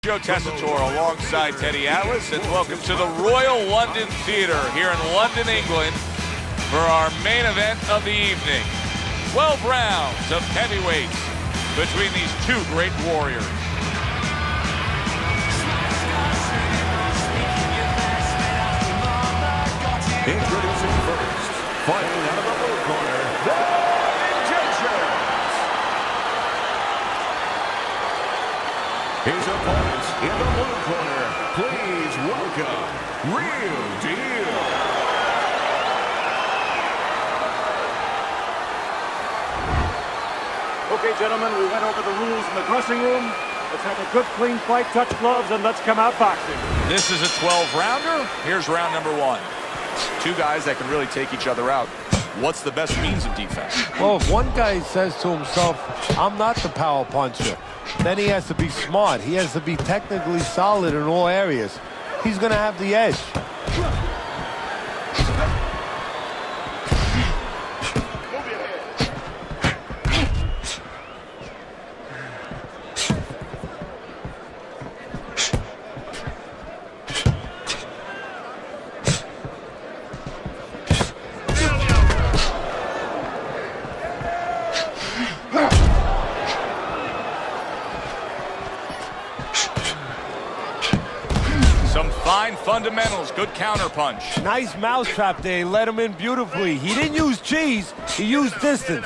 Joe Tessitore alongside Teddy Atlas, and welcome to the Royal London Theatre here in London, England, for our main event of the evening. 12 rounds of heavyweights between these two great warriors. Introducing first, fighting out of the blue corner, the Egyptians. His opponents in the blue corner, please welcome Real Deal. Okay, gentlemen, we went over the rules in the dressing room. Let's have a good, clean fight, touch gloves, and let's come out boxing. This is a 12-rounder. Here's round number one. Two guys that can really take each other out. What's the best means of defense? Well, if one guy says to himself, I'm not the power puncher, then he has to be smart. He has to be technically solid in all areas. He's going to have the edge. Some fine fundamentals, good counterpunch. Nice mousetrap there. He let him in beautifully. He didn't use cheese. He used distance.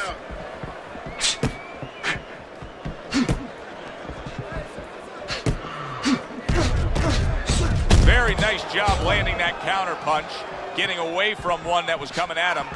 Very nice job landing that counterpunch, getting away from one that was coming at him.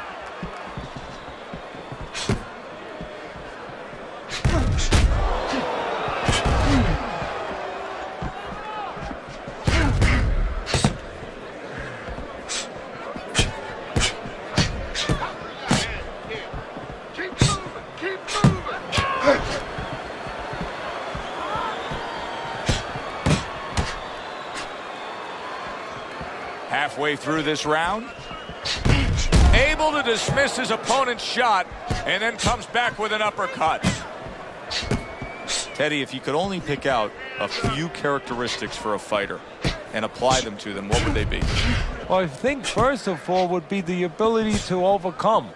Halfway through this round, able to dismiss his opponent's shot and then comes back with an uppercut. Teddy, if you could only pick out a few characteristics for a fighter and apply them to them, what would they be? Well, I think first of all would be the ability to overcome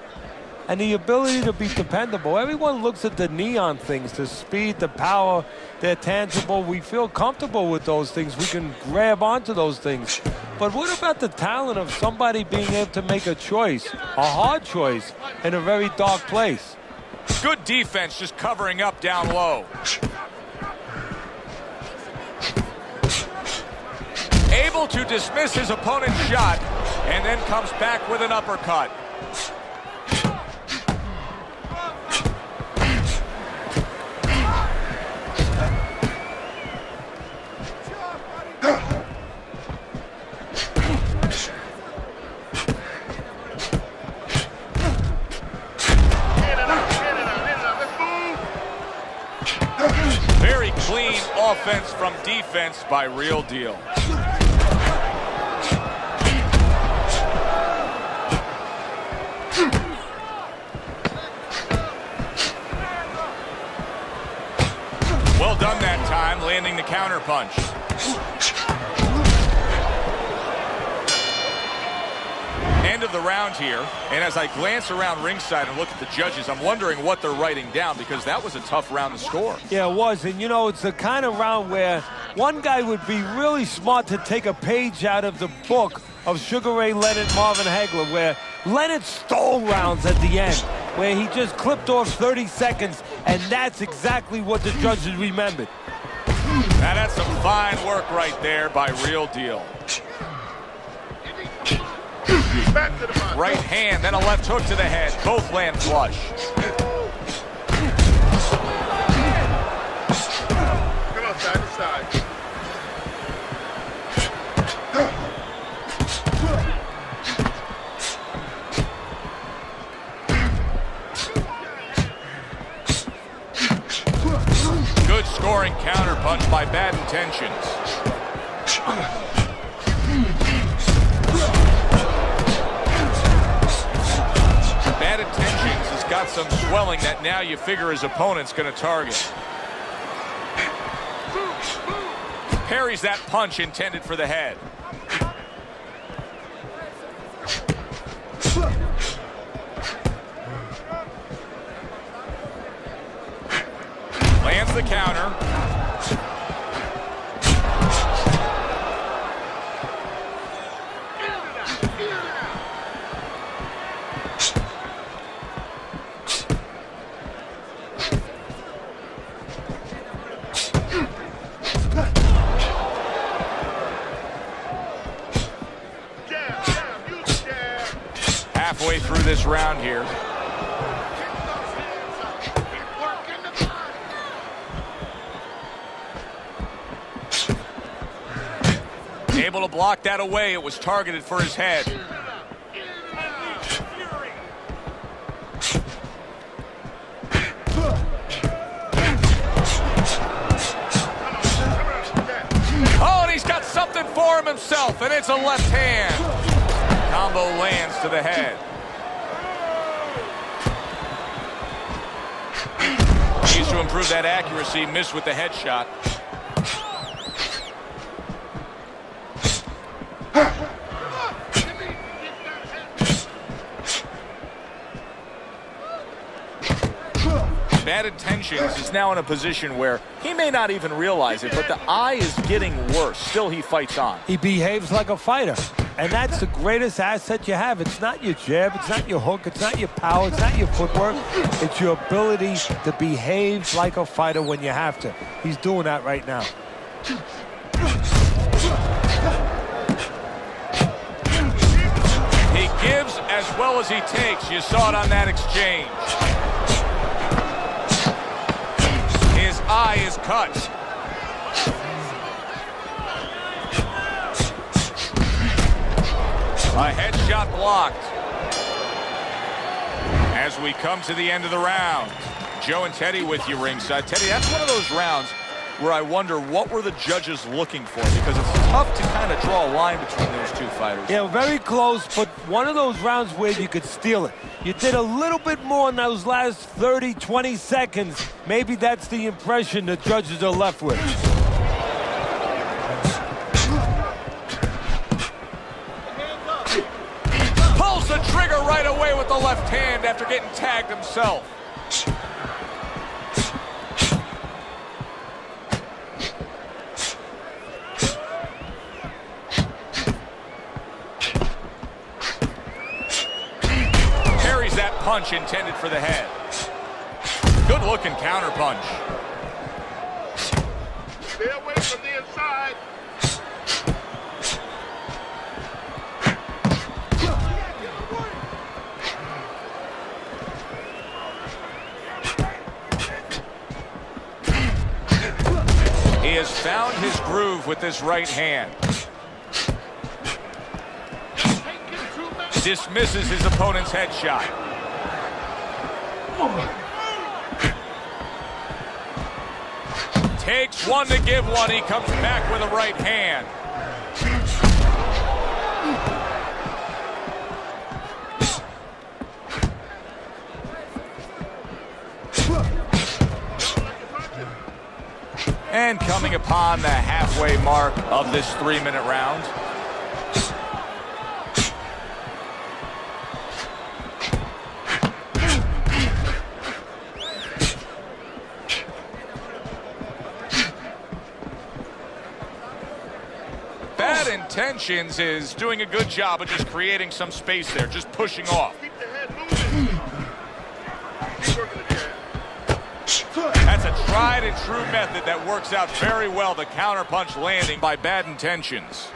and the ability to be dependable. Everyone looks at the neon things, the speed, the power, they're tangible. We feel comfortable with those things. We can grab onto those things. But what about the talent of somebody being able to make a choice, a hard choice, in a very dark place? Good defense, just covering up down low. Able to dismiss his opponent's shot and then comes back with an uppercut. Very clean offense from defense by Real Deal. Well done that time, landing the counterpunch. End of the round here, and as I glance around ringside and look at the judges, I'm wondering what they're writing down, because that was a tough round to score. Yeah, it was, and you know, it's the kind of round where one guy would be really smart to take a page out of the book of Sugar Ray Leonard, Marvin Hagler, where Leonard stole rounds at the end, where he just clipped off 30 seconds, and that's exactly what the judges remembered. Now that's some fine work right there by Real Deal. Right hand, then a left hook to the head. Both land flush. Come on, side to side. Good scoring counterpunch by Bad Intentions. Bad Intentions has got some swelling that now you figure his opponent's going to target. Parries that punch intended for the head. Lands the counter. Halfway through this round here. Able to block that away. It was targeted for his head. Oh, and he's got something for him himself, and it's a left hand. Combo lands to the head. Needs to improve that accuracy. Missed with the headshot. Bad Intentions is now in a position where he may not even realize it, but the eye is getting worse. Still, he fights on. He behaves like a fighter, and that's the greatest asset you have. It's not your jab, it's not your hook, it's not your power, it's not your footwork. It's your ability to behave like a fighter when you have to. He's doing that right now. He gives as well as he takes. You saw it on that exchange. His eye is cut. A headshot blocked. As we come to the end of the round, Joe and Teddy with you ringside. Teddy, that's one of those rounds where I wonder what were the judges looking for, because it's tough to kind of draw a line between those two fighters. Yeah, very close, but one of those rounds where you could steal it. You did a little bit more in those last 30, 20 seconds. Maybe that's the impression the judges are left with. Pulls the trigger right away with the left hand after getting tagged himself. Punch intended for the head. Good looking counter punch. Stay away from the inside. He has found his groove with this right hand. Dismisses his opponent's headshot. Takes one to give one. He comes back with a right hand. And coming upon the halfway mark of this 3-minute round. Bad Intentions is doing a good job of just creating some space there, just pushing off. Keep the head moving. Keep working the jab. That's a tried and true method that works out very well. The counterpunch landing by Bad Intentions.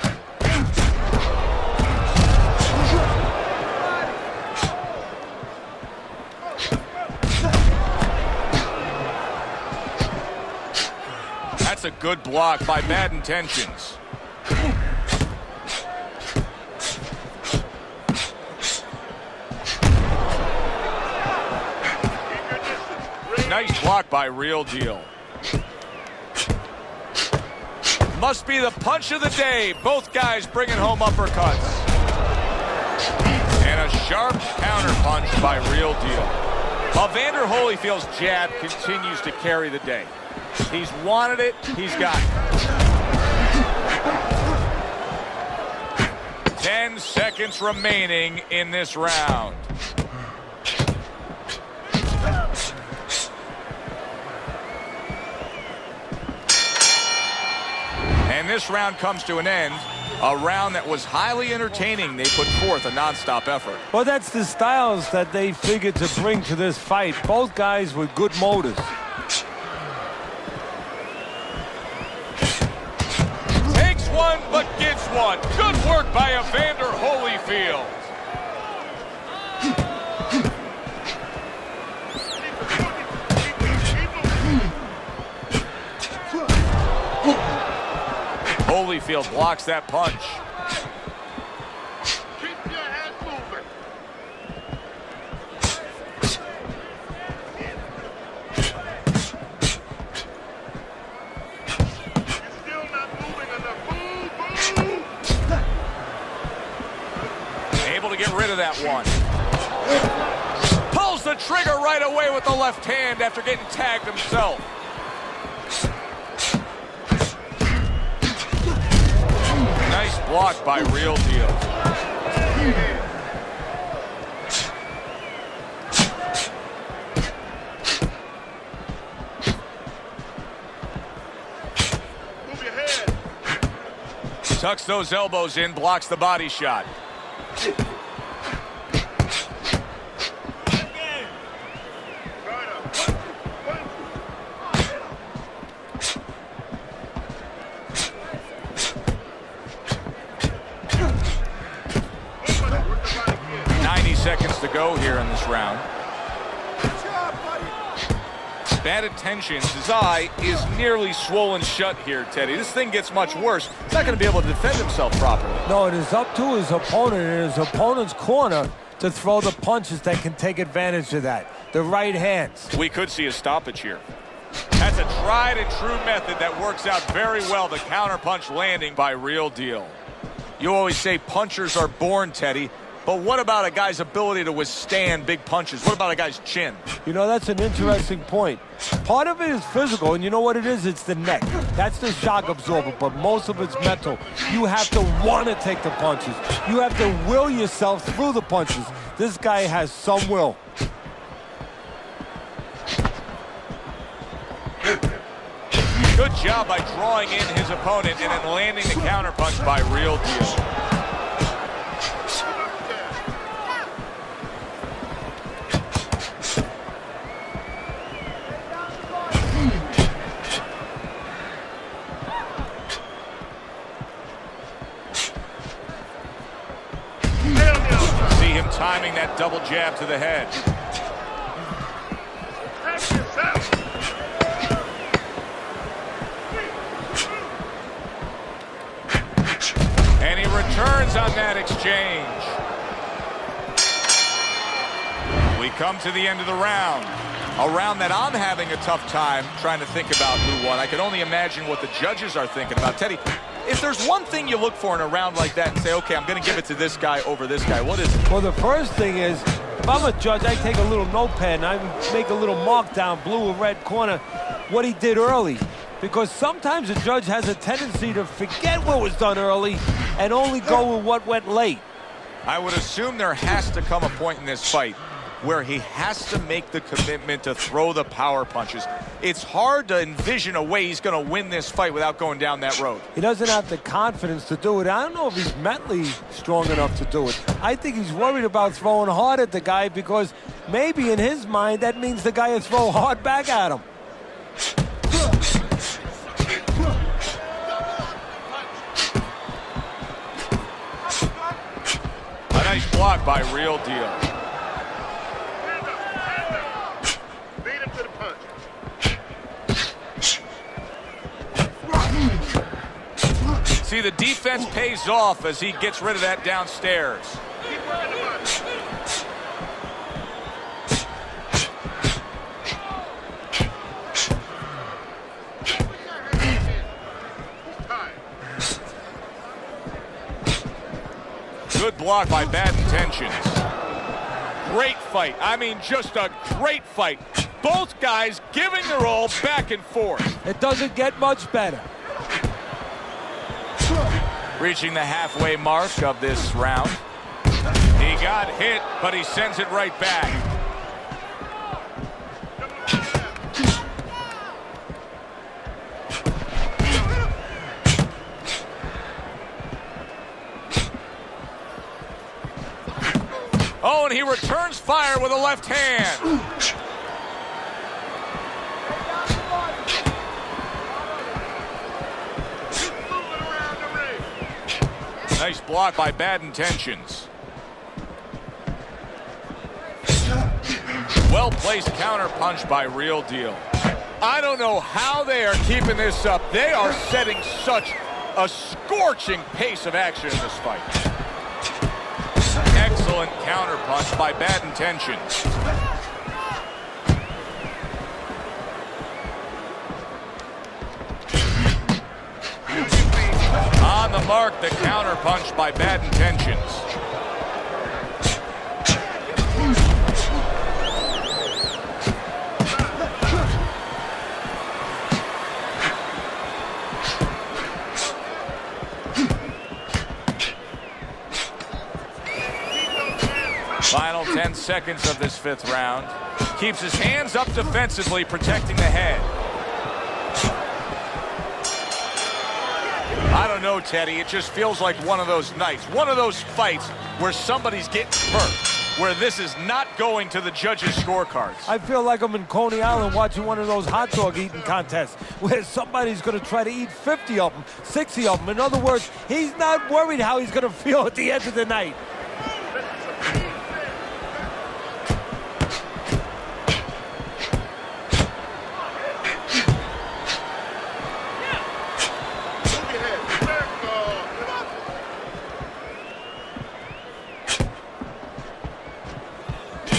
That's a good block by Bad Intentions. Nice block by Real Deal. Must be the punch of the day. Both guys bringing home uppercuts. And a sharp counter punch by Real Deal. Evander Holyfield's jab continues to carry the day. He's wanted it, he's got it. seconds remaining in this round. And this round comes to an end. A round that was highly entertaining. They put forth a nonstop effort. Well, that's the styles that they figured to bring to this fight. Both guys with good motors. Takes one, but gets one. Good work by Evander Holyfield. Holyfield blocks that punch. Keep your head moving. You're still not moving enough. Move. Able to get rid of that one. Pulls the trigger right away with the left hand after getting tagged himself. Nice block by Real Deal. Move your head. Tucks those elbows in, blocks the body shot. Seconds to go here in this round. Bad intentions. His eye is nearly swollen shut here, Teddy. This thing gets much worse. He's not going to be able to defend himself properly. No, it is up to his opponent and his opponent's corner to throw the punches that can take advantage of that. The right hands. We could see a stoppage here. That's a tried and true method that works out very well. The counterpunch landing by Real Deal. You always say punchers are born, Teddy. But what about a guy's ability to withstand big punches? What about a guy's chin? You know, that's an interesting point. Part of it is physical, and you know what it is? It's the neck. That's the shock absorber, but most of it's mental. You have to want to take the punches. You have to will yourself through the punches. This guy has some will. Good job by drawing in his opponent and then landing the counterpunch by Real Deal. Timing that double jab to the head. And he returns on that exchange. We come to the end of the round. A round that I'm having a tough time trying to think about who won. I can only imagine what the judges are thinking about. Teddy, if there's one thing you look for in a round like that and say, okay, I'm going to give it to this guy over this guy, what is it? Well, the first thing is, if I'm a judge, I take a little notepad and I make a little mark down, blue or red corner, what he did early. Because sometimes a judge has a tendency to forget what was done early and only go with what went late. I would assume there has to come a point in this fight where he has to make the commitment to throw the power punches. It's hard to envision a way he's going to win this fight without going down that road. He doesn't have the confidence to do it. I don't know if he's mentally strong enough to do it. I think he's worried about throwing hard at the guy because maybe in his mind that means the guy will throw hard back at him. A nice block by Real Deal. See, the defense pays off as he gets rid of that downstairs. Good block by Bad Intentions. Great fight. I mean, just a great fight. Both guys giving their all back and forth. It doesn't get much better. Reaching the halfway mark of this round. He got hit, but he sends it right back. Oh, and he returns fire with a left hand. Nice block by Bad Intentions. Well-placed counter punch by Real Deal. I don't know how they are keeping this up. They are setting such a scorching pace of action in this fight. Excellent counter punch by Bad Intentions. On the mark, the counter punch by Bad Intentions. Final 10 seconds of this fifth round. Keeps his hands up defensively, protecting the head. I don't know, Teddy. It just feels like one of those nights, one of those fights where somebody's getting hurt, where this is not going to the judges' scorecards. I feel like I'm in Coney Island watching one of those hot dog eating contests where somebody's going to try to eat 50 of them, 60 of them. In other words, he's not worried how he's going to feel at the end of the night.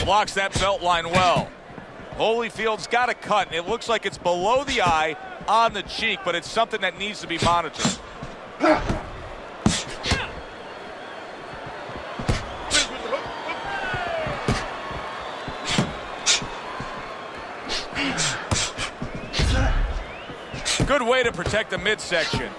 Blocks that belt line well. Holyfield's got a cut. It looks like it's below the eye on the cheek, but it's something that needs to be monitored. Good way to protect the midsection.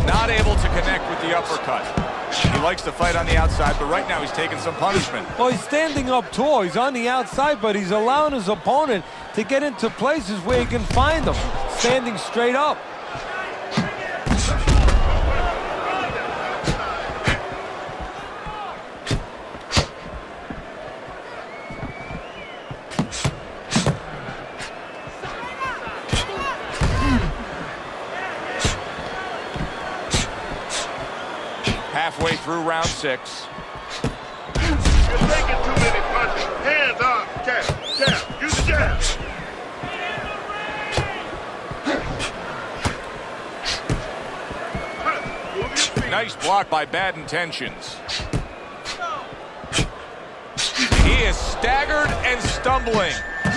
Not able to connect with the uppercut. He likes to fight on the outside, but right now he's taking some punishment. Well, he's standing up tall. He's on the outside, but he's allowing his opponent to get into places where he can find them, standing straight up. Halfway through round 6. You're taking too many punches. Hands up. Jab, jab. Use the jab. Nice block by Bad Intentions. He is staggered and stumbling.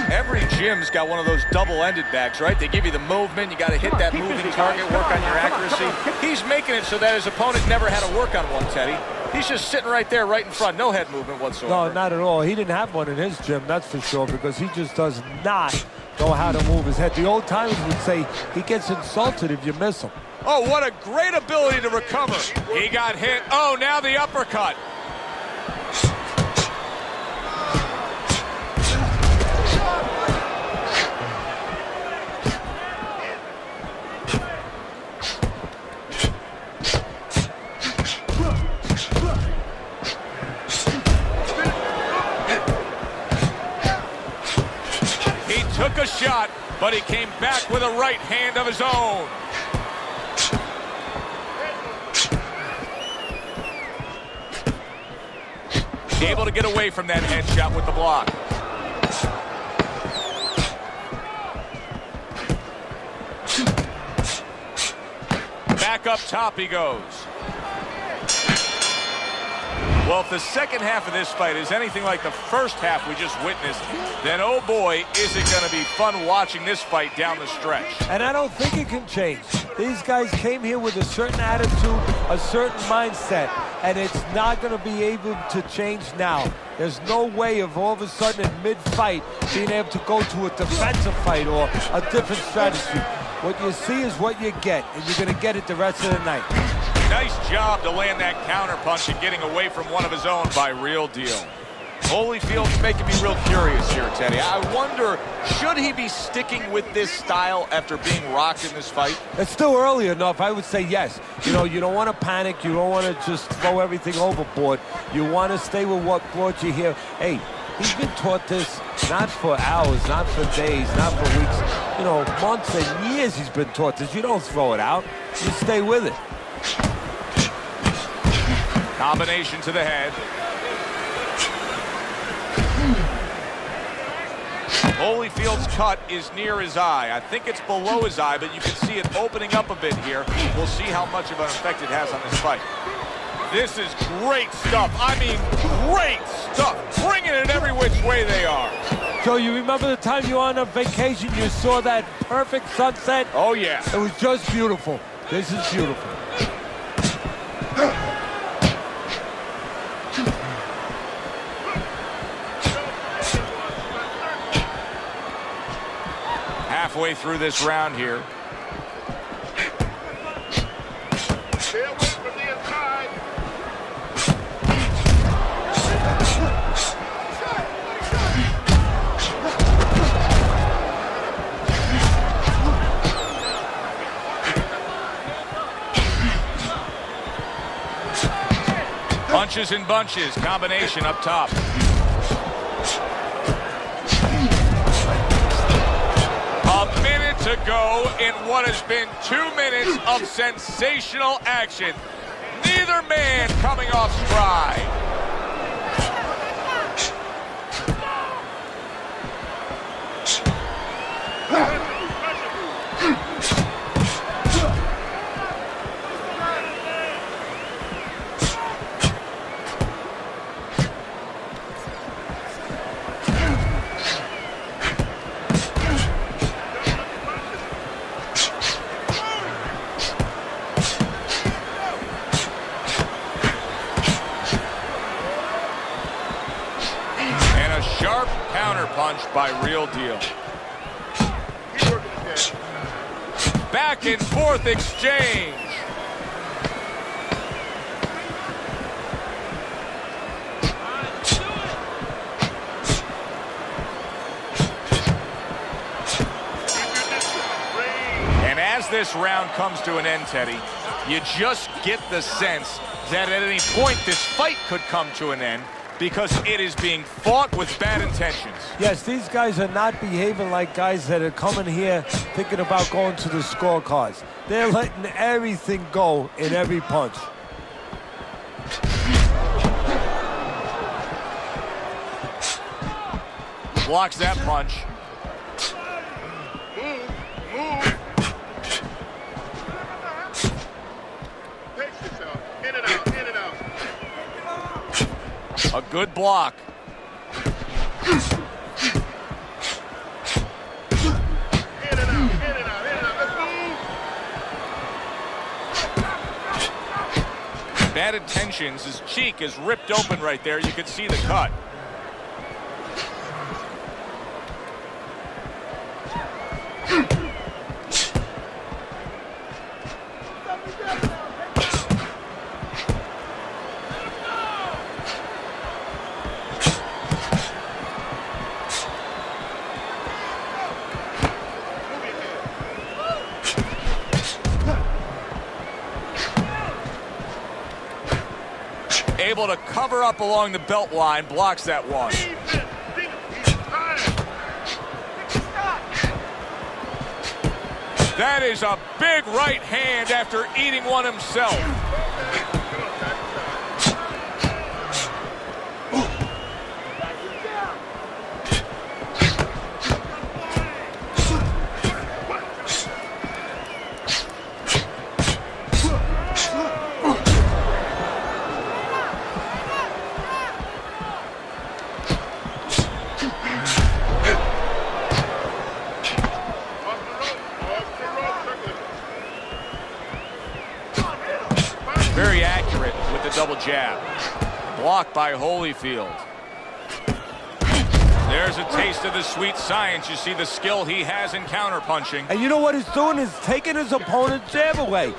Every gym's got one of those double-ended bags, right? They give you the movement. You got to hit that moving target, work on your accuracy. He's making it so that his opponent never had to work on one, Teddy. He's just sitting right there, right in front. No head movement whatsoever. No, not at all. He didn't have one in his gym, that's for sure, because he just does not know how to move his head. The old timers would say he gets insulted if you miss him. Oh, what a great ability to recover. He got hit. Oh, now the uppercut. He took a shot, but he came back with a right hand of his own. Able to get away from that headshot with the block. Back up top he goes. Well, if the second half of this fight is anything like the first half we just witnessed, then oh boy, is it going to be fun watching this fight down the stretch. And I don't think it can change. These guys came here with a certain attitude, a certain mindset, and it's not going to be able to change now. There's no way of all of a sudden in mid-fight being able to go to a defensive fight or a different strategy. What you see is what you get, and you're going to get it the rest of the night. Nice job to land that counter punch and getting away from one of his own by Real Deal. Holyfield's making me real curious here, Teddy. I wonder, should he be sticking with this style after being rocked in this fight? It's still early enough. I would say yes. You know, you don't want to panic. You don't want to just throw everything overboard. You want to stay with what brought you here. Hey, he's been taught this not for hours, not for days, not for weeks. You know, months and years he's been taught this. You don't throw it out. You stay with it. Combination to the head. Holyfield's cut is near his eye. I think it's below his eye, but you can see it opening up a bit here. We'll see how much of an effect it has on this fight. This is great stuff. I mean, great stuff. Bringing it every which way they are. Joe, you remember the time you were on a vacation, you saw that perfect sunset? Oh, yeah. It was just beautiful. This is beautiful. Halfway through this round here. Stay away from the inside. Punches and bunches, combination up top. A minute to go in what has been 2 minutes of sensational action. Neither man coming off stride. Sharp counter punch by Real Deal. Back and forth exchange. And as this round comes to an end, Teddy, you just get the sense that at any point this fight could come to an end, because it is being fought with bad intentions. Yes, these guys are not behaving like guys that are coming here thinking about going to the scorecards. They're letting everything go in every punch. Blocks that punch. Move. Pace yourself. In and out, in and out. A good block. In and out, in and out, in and out. Let's move. Bad intentions. His cheek is ripped open right there. You can see the cut. Able to cover up along the belt line, blocks that one. That is a big right hand after eating one himself. Very accurate with the double jab. Blocked by Holyfield. There's a taste of the sweet science. You see the skill he has in counterpunching. And you know what he's doing is taking his opponent's jab away.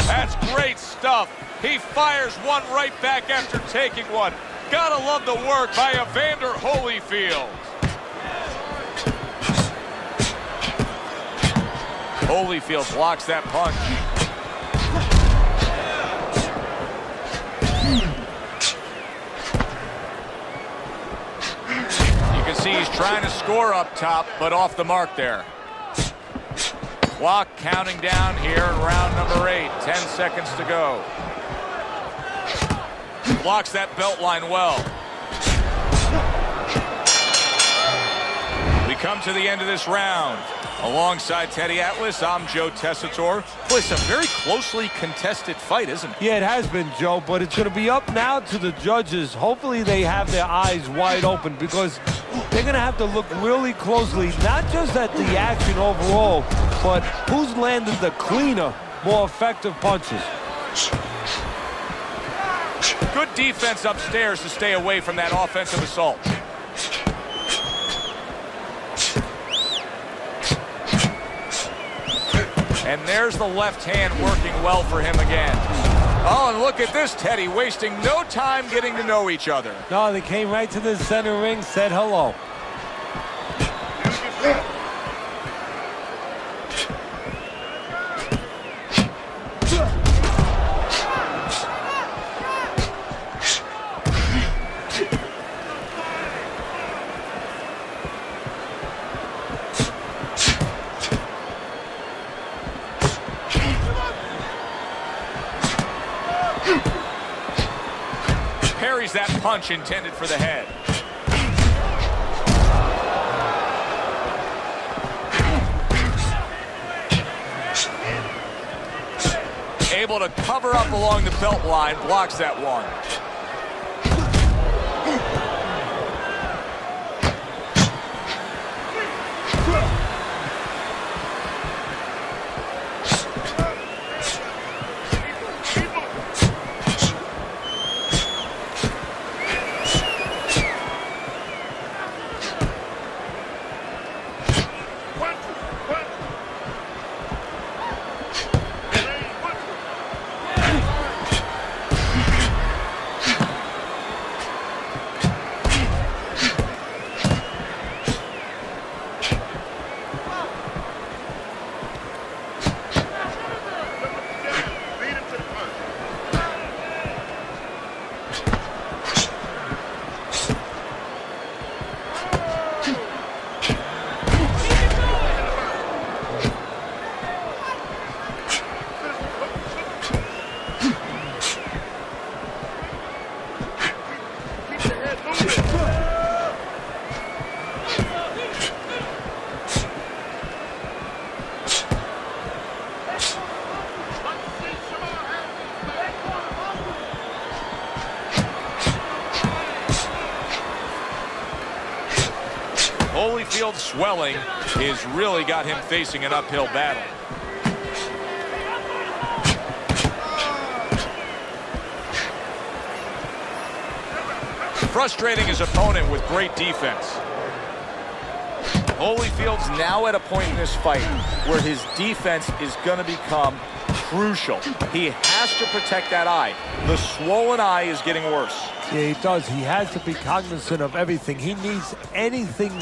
That's great stuff. He fires one right back after taking one. Gotta love the work by Evander Holyfield. Holyfield blocks that punch. You can see he's trying to score up top, but off the mark there. Clock counting down here in round number 8. 10 seconds to go. Blocks that belt line well. We come to the end of this round. Alongside Teddy Atlas, I'm Joe Tessitore. Boy, it's a very closely contested fight, isn't it? Yeah, it has been, Joe, but it's going to be up now to the judges. Hopefully they have their eyes wide open because they're going to have to look really closely, not just at the action overall, but who's landed the cleaner, more effective punches. Good defense upstairs to stay away from that offensive assault. And there's the left hand working well for him again. Oh, and look at this, Teddy, wasting no time getting to know each other. No, they came right to the center ring, said hello. Parries that punch intended for the head. Able to cover up along the belt line, blocks that one. Holyfield swelling has really got him facing an uphill battle. Frustrating his opponent with great defense. Holyfield's now at a point in this fight where his defense is going to become crucial. He has to protect that eye. The swollen eye is getting worse. Yeah, he does. He has to be cognizant of everything. He needs anything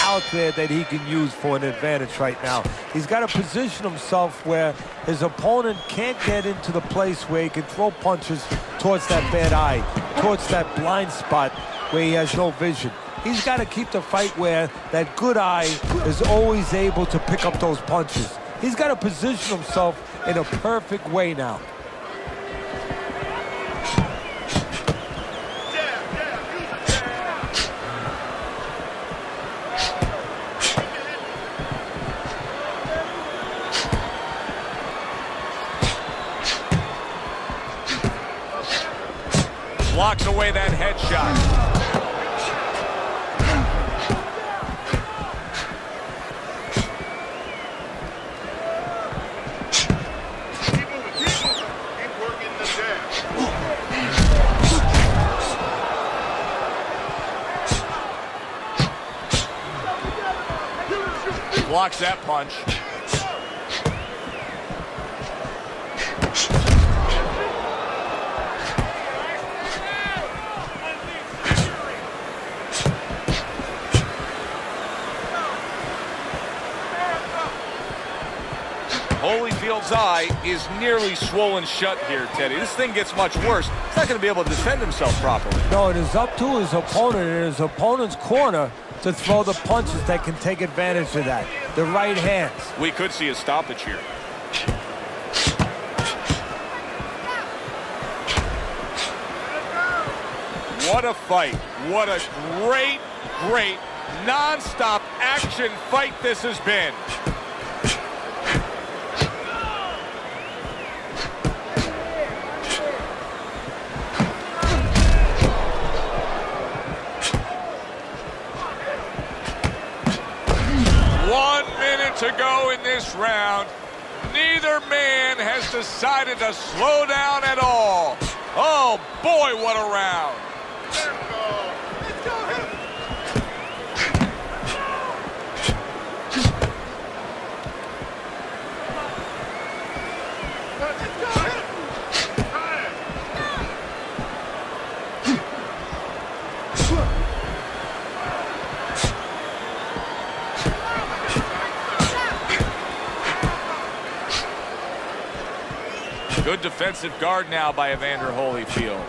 out there that he can use for an advantage right now. He's got to position himself where his opponent can't get into the place where he can throw punches towards that bad eye, towards that blind spot where he has no vision. He's got to keep the fight where that good eye is always able to pick up those punches. He's got to position himself in a perfect way now. Blocks away that headshot. blocks that punch. Holyfield's eye is nearly swollen shut here, Teddy. This thing gets much worse. He's not going to be able to defend himself properly. No, it is up to his opponent in his opponent's corner to throw the punches that can take advantage of that. The right hands. We could see a stoppage here. What a fight. What a great, great, non-stop action fight this has been. To go in this round. Neither man has decided to slow down at all. Oh boy, what a round. Good defensive guard now by Evander Holyfield.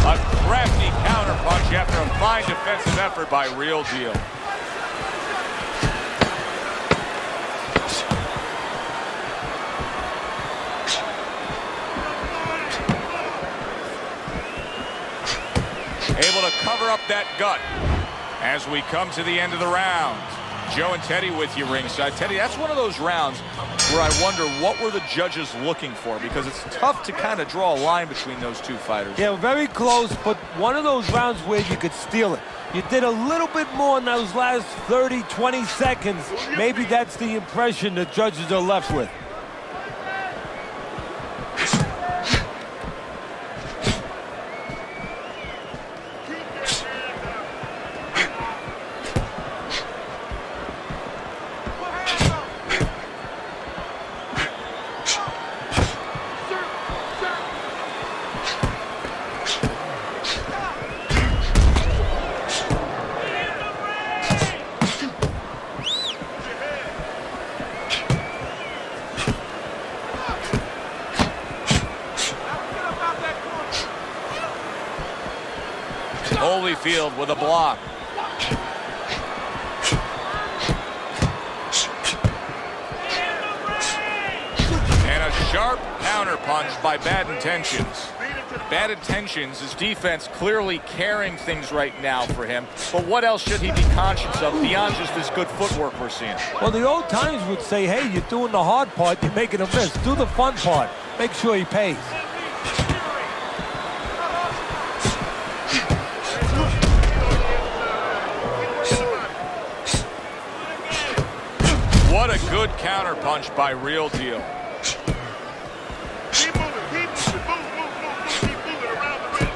A crafty counterpunch after a fine defensive effort by Real Deal. Able to cover up that gut as we come to the end of the round. Joe and Teddy with you ringside. Teddy, that's one of those rounds where I wonder what were the judges looking for, because it's tough to kind of draw a line between those two fighters. Yeah, very close, but one of those rounds where you could steal it. You did a little bit more in those last 30, 20 seconds. Maybe that's the impression the judges are left with. Holyfield with a block. And a sharp counterpunch by Bad Intentions. Bad Intentions, his defense clearly carrying things right now for him. But what else should he be conscious of beyond just this good footwork we're seeing? Well, the old times would say, hey, you're doing the hard part, you're making a miss. Do the fun part. Make sure he pays. What a good counterpunch by Real Deal. Keep moving, keep moving around the ring.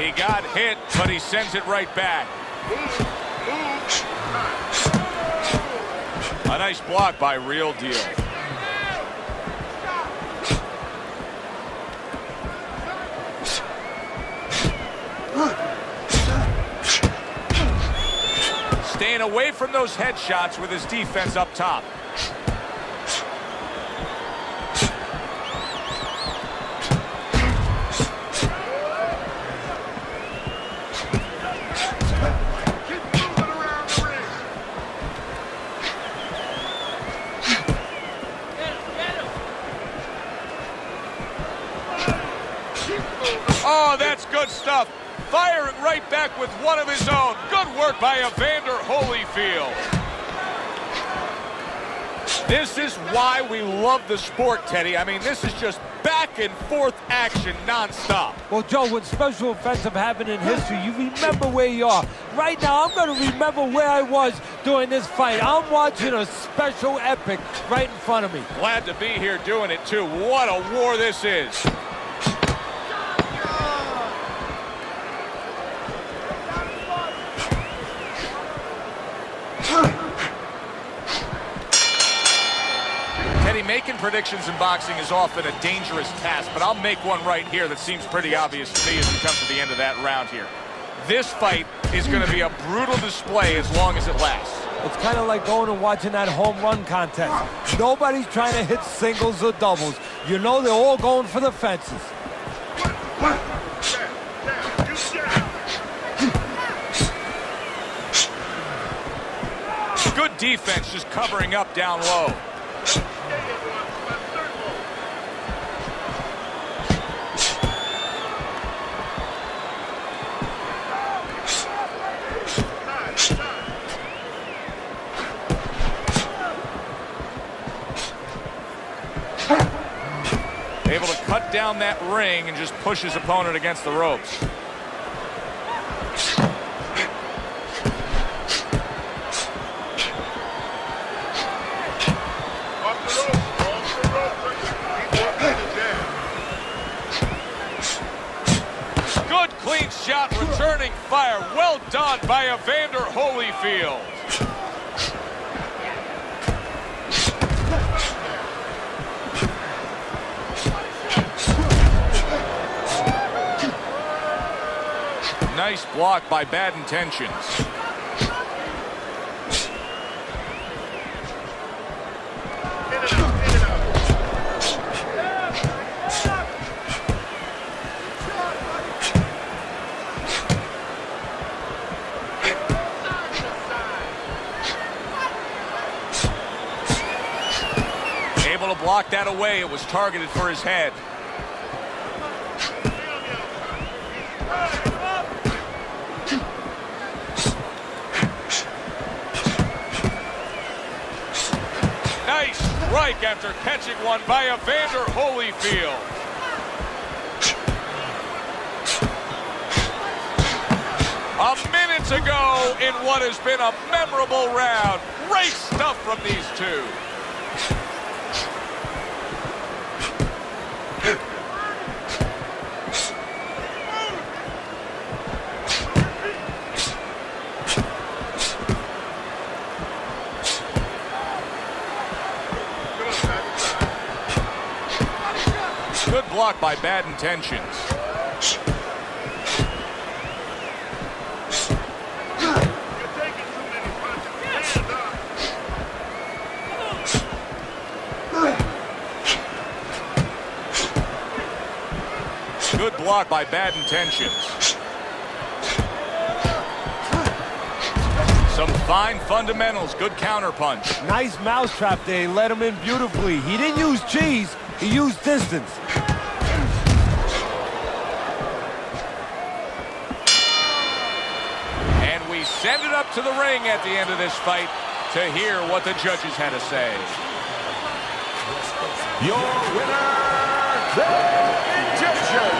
He got hit, but he sends it right back. A nice block by Real Deal. Staying away from those headshots with his defense up top. Oh, that's good stuff. Firing right back with one of his own. Good work by Evander Holyfield. This is why we love the sport, Teddy. I mean, this is just back and forth action nonstop. Well, Joe, when special events have happened in history, you remember where you are. Right now, I'm going to remember where I was during this fight. I'm watching a special epic right in front of me. Glad to be here doing it, too. What a war this is. Making predictions in boxing is often a dangerous task, but I'll make one right here that seems pretty obvious to me as we come to the end of that round here. This fight is going to be a brutal display as long as it lasts. It's kind of like going and watching that home run contest. Nobody's trying to hit singles or doubles. You know they're all going for the fences. Good defense just covering up down low. Able to cut down that ring and just push his opponent against the ropes. Good clean shot, returning fire. Well done by Evander Holyfield. Nice block by Bad Intentions. Able to block that away. It was targeted for his head. Nice strike after catching one by Evander Holyfield. A minute to go in what has been a memorable round. Great stuff from these two. Good block by Bad Intentions. Good block by Bad Intentions. Some fine fundamentals. Good counterpunch. Nice mousetrap there. He let him in beautifully. He didn't use cheese. He used distance. And we send it up to the ring at the end of this fight to hear what the judges had to say. Your winner, the Egyptian.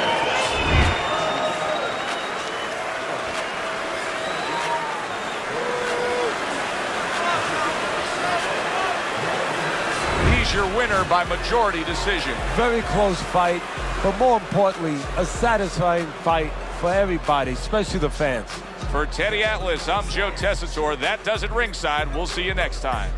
He's your winner by majority decision. Very close fight, but more importantly, a satisfying fight for everybody, especially the fans. For Teddy Atlas, I'm Joe Tessitore. That does it ringside. We'll see you next time.